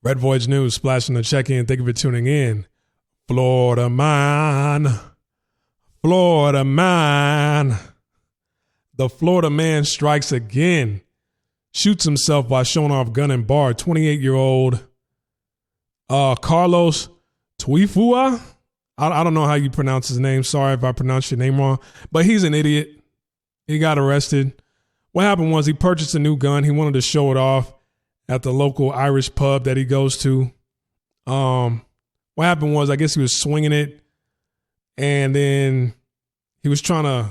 Red Voyage News, splashing the check-in. Thank you for tuning in. Florida man. Florida man. The Florida man strikes again. Shoots himself while showing off gun and bar. 28-year-old Carlos Tuifua. I don't know how you pronounce his name. Sorry if I pronounced your name wrong. But he's an idiot. He got arrested. What happened was he purchased a new gun. He wanted to show it off at the local Irish pub that he goes to. What happened was, I guess he was swinging it, and then he was trying to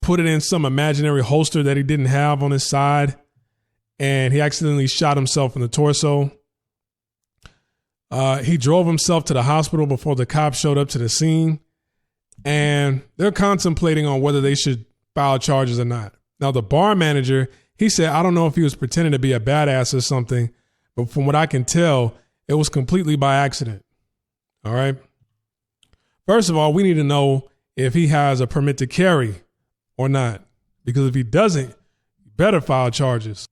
put it in some imaginary holster that he didn't have on his side, and he accidentally shot himself in the torso. He drove himself to the hospital before the cops showed up to the scene, and they're contemplating on whether they should file charges or not. Now, the bar manager, he said, I don't know if he was pretending to be a badass or something, but from what I can tell, it was completely by accident. All right. First of all, we need to know if he has a permit to carry or not, because if he doesn't, you better file charges.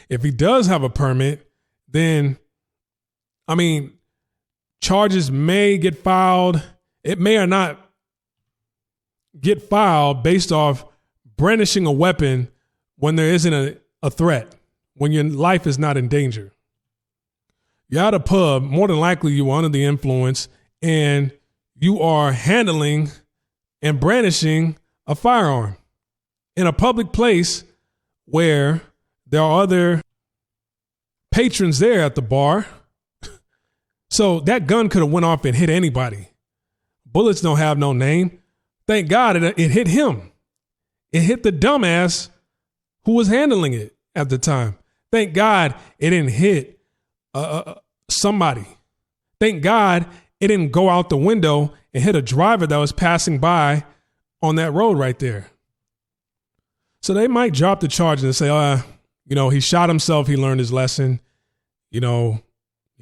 If he does have a permit, then, charges may get filed. It may or not get filed based off brandishing a weapon when there isn't a threat, when your life is not in danger. You're at a pub, more than likely you are under the influence, and you are handling and brandishing a firearm in a public place where there are other patrons there at the bar. So that gun could have went off and hit anybody. Bullets don't have no name. Thank God it hit him. It hit the dumbass who was handling it at the time. Thank God it didn't hit somebody. Thank God it didn't go out the window and hit a driver that was passing by on that road right there. So they might drop the charge and say, he shot himself. He learned his lesson. He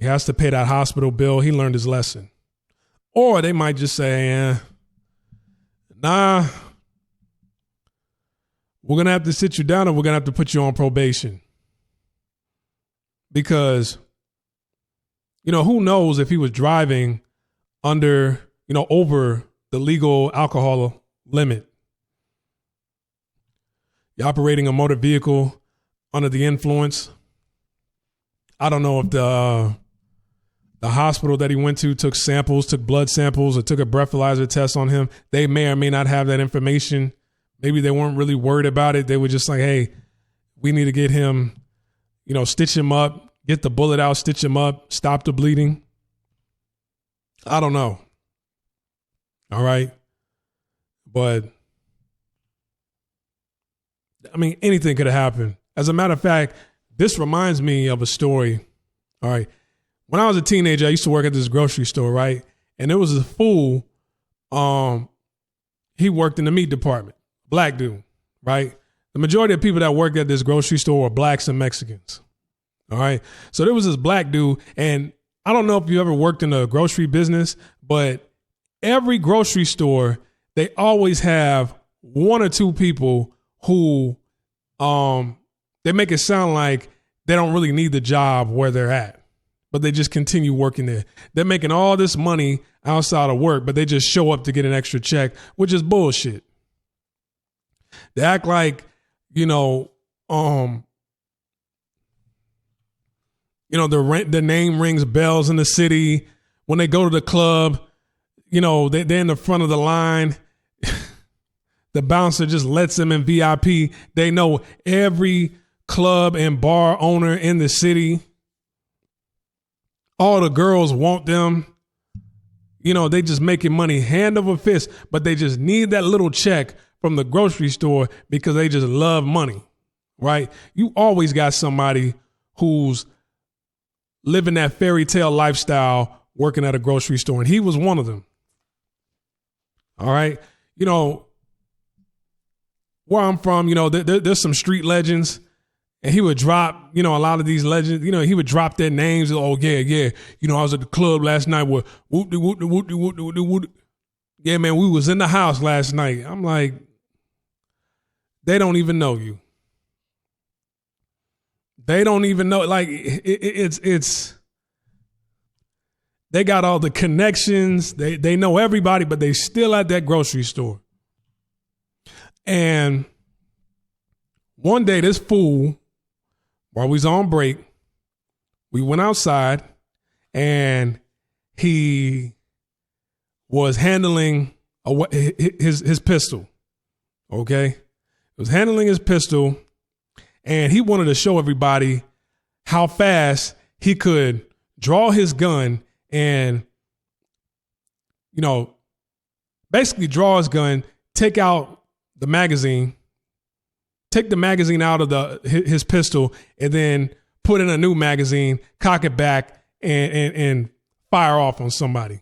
has to pay that hospital bill. He learned his lesson. Or they might just say, nah, we're going to have to sit you down and we're going to have to put you on probation. Because, who knows if he was driving under, over the legal alcohol limit. You're operating a motor vehicle under the influence. I don't know if the hospital that he went to took blood samples, or took a breathalyzer test on him. They may or may not have that information. Maybe they weren't really worried about it. They were just like, hey, we need to get him, stitch him up, get the bullet out, stitch him up, stop the bleeding. I don't know. All right. But, anything could have happened. As a matter of fact, this reminds me of a story. All right. When I was a teenager, I used to work at this grocery store, right? And there was a fool. He worked in the meat department. Black dude, right? The majority of people that worked at this grocery store were blacks and Mexicans. All right. So there was this black dude, and I don't know if you ever worked in a grocery business, but every grocery store, they always have one or two people who they make it sound like they don't really need the job where they're at, but they just continue working there. They're making all this money outside of work, but they just show up to get an extra check, which is bullshit. They act like, the name rings bells in the city. When they go to the club, they're in the front of the line. The bouncer just lets them in VIP. They know every club and bar owner in the city. All the girls want them. They just making money hand over fist, but they just need that little check from the grocery store because they just love money, right? You always got somebody who's living that fairy tale lifestyle working at a grocery store, and he was one of them. All right. Where I'm from, there's some street legends, and he would drop, a lot of these legends, he would drop their names. Oh, yeah. I was at the club last night with whoop-de-whoop-de-whoop-de-whoop-de-whoop. Yeah, man, we was in the house last night. I'm like, they don't even know you. They don't even know. Like it's they got all the connections. They know everybody, but they still at that grocery store. And one day, this fool, while we was on break, we went outside and he was handling his pistol. Okay. He was handling his pistol and he wanted to show everybody how fast he could draw his gun and, you know, basically draw his gun, take out the magazine, take the magazine out of his pistol, and then put in a new magazine, cock it back, and fire off on somebody.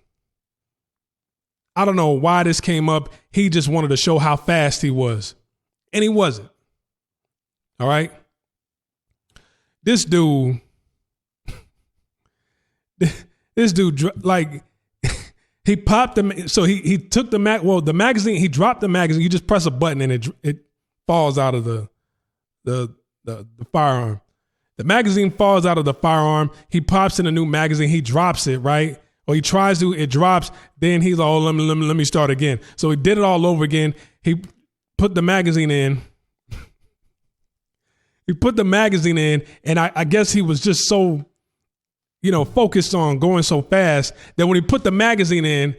I don't know why this came up. He just wanted to show how fast he was. And he wasn't. All right? This dude, like, he popped the, so he took the magazine, he dropped the magazine. You just press a button and it falls out of the firearm. The magazine falls out of the firearm. He pops in a new magazine. He drops it, right? Or he tries to, it drops. Then he's like, oh, let me start again. So he did it all over again. He put the magazine in. And I guess he was just so, focused on going so fast that when he put the magazine in,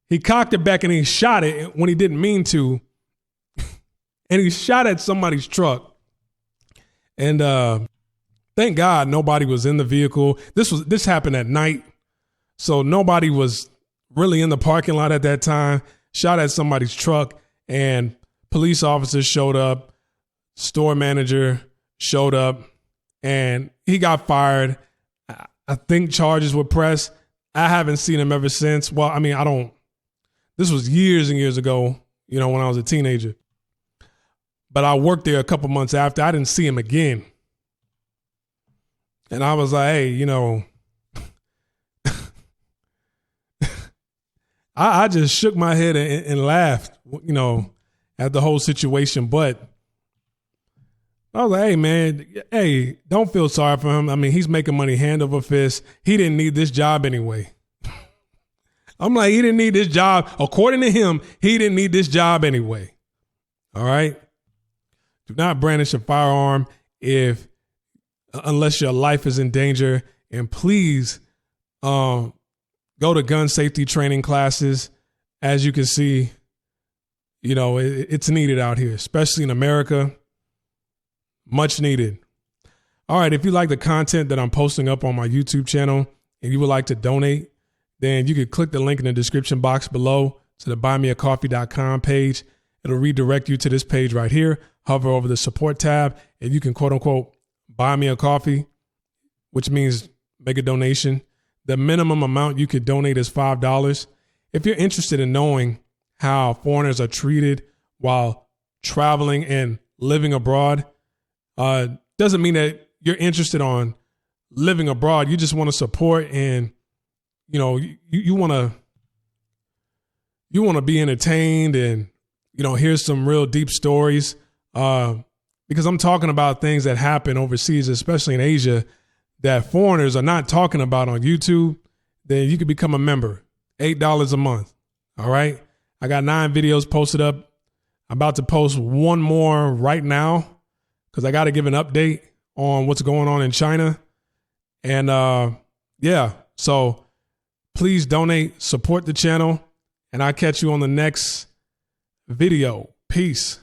he cocked it back and he shot it when he didn't mean to. And he shot at somebody's truck. And thank God nobody was in the vehicle. This happened at night. So nobody was really in the parking lot at that time. Shot at somebody's truck and police officers showed up. Store manager showed up and he got fired. I think charges were pressed. I haven't seen him ever since. Well, I mean, this was years and years ago, when I was a teenager. But I worked there a couple months after. I didn't see him again. And I was like, hey, I just shook my head and laughed, at the whole situation. But I was like, hey, man, don't feel sorry for him. I mean, he's making money hand over fist. He didn't need this job anyway. I'm like, he didn't need this job. According to him, he didn't need this job anyway. All right. Do not brandish a firearm unless your life is in danger. And please go to gun safety training classes. As you can see, it's needed out here, especially in America. Much needed. All right. If you like the content that I'm posting up on my YouTube channel and you would like to donate, then you could click the link in the description box below to the buymeacoffee.com page. It'll redirect you to this page right here. Hover over the support tab and you can quote unquote buy me a coffee, which means make a donation. The minimum amount you could donate is $5. If you're interested in knowing how foreigners are treated while traveling and living abroad, doesn't mean that you're interested on living abroad. You just want to support and, you want to be entertained and, here's some real deep stories. Because I'm talking about things that happen overseas, especially in Asia, that foreigners are not talking about on YouTube. Then you can become a member, $8 a month. All right. I got 9 videos posted up. I'm about to post one more right now because I got to give an update on what's going on in China. And so please donate, support the channel, and I'll catch you on the next video. Peace.